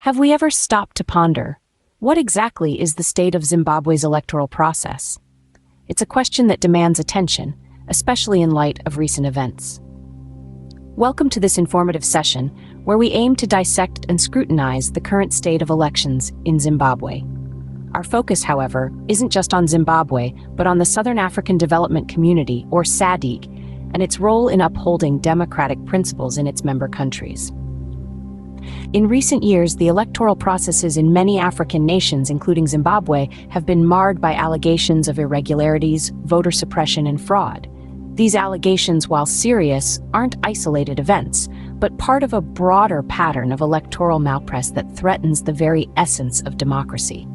Have we ever stopped to ponder, what exactly is the state of Zimbabwe's electoral process? It's a question that demands attention, especially in light of recent events. Welcome to this informative session, where we aim to dissect and scrutinize the current state of elections in Zimbabwe. Our focus, however, isn't just on Zimbabwe, but on the Southern African Development Community, or Sadc, and its role in upholding democratic principles in its member countries. In recent years, the electoral processes in many African nations, including Zimbabwe, have been marred by allegations of irregularities, voter suppression, and fraud. These allegations, while serious, aren't isolated events, but part of a broader pattern of electoral malpractice that threatens the very essence of democracy.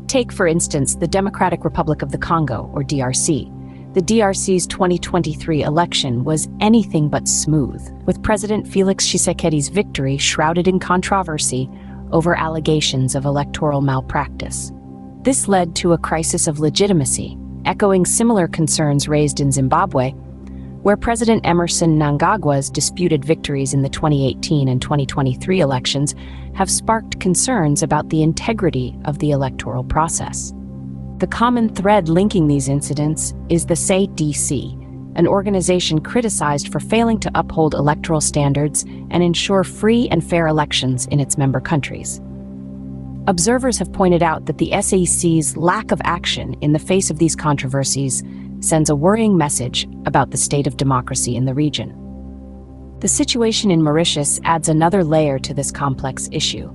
Take, for instance, the Democratic Republic of the Congo, or DRC. The DRC's 2023 election was anything but smooth, with President Felix Tshisekedi's victory shrouded in controversy over allegations of electoral malpractice. This led to a crisis of legitimacy, echoing similar concerns raised in Zimbabwe, where President Emerson Mnangagwa's disputed victories in the 2018 and 2023 elections have sparked concerns about the integrity of the electoral process. The common thread linking these incidents is the Sadc, an organization criticized for failing to uphold electoral standards and ensure free and fair elections in its member countries. Observers have pointed out that the SAC's lack of action in the face of these controversies sends a worrying message about the state of democracy in the region. The situation in Mauritius adds another layer to this complex issue.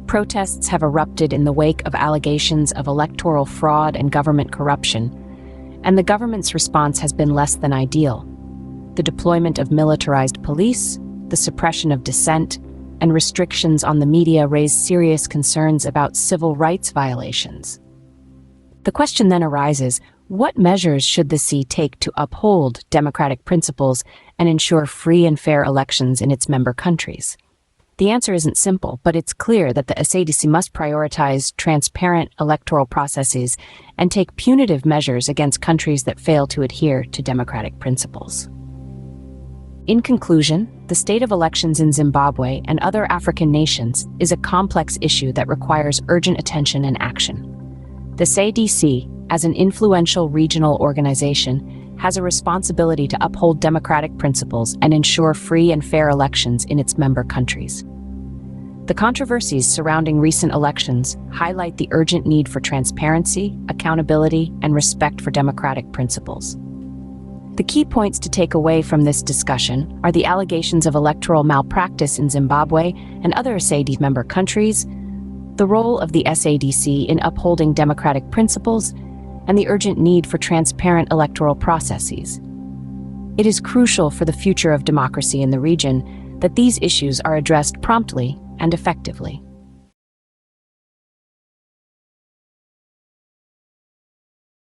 Protests have erupted in the wake of allegations of electoral fraud and government corruption, and the government's response has been less than ideal. The deployment of militarized police, the suppression of dissent, and restrictions on the media raise serious concerns about civil rights violations. The question then arises, what measures should the SADC take to uphold democratic principles and ensure free and fair elections in its member countries? The answer isn't simple, but it's clear that the SADC must prioritize transparent electoral processes and take punitive measures against countries that fail to adhere to democratic principles. In conclusion, the state of elections in Zimbabwe and other African nations is a complex issue that requires urgent attention and action. The SADC, as an influential regional organization, has a responsibility to uphold democratic principles and ensure free and fair elections in its member countries. The controversies surrounding recent elections highlight the urgent need for transparency, accountability, and respect for democratic principles. The key points to take away from this discussion are the allegations of electoral malpractice in Zimbabwe and other SADC member countries, the role of the SADC in upholding democratic principles, and the urgent need for transparent electoral processes. It is crucial for the future of democracy in the region that these issues are addressed promptly and effectively.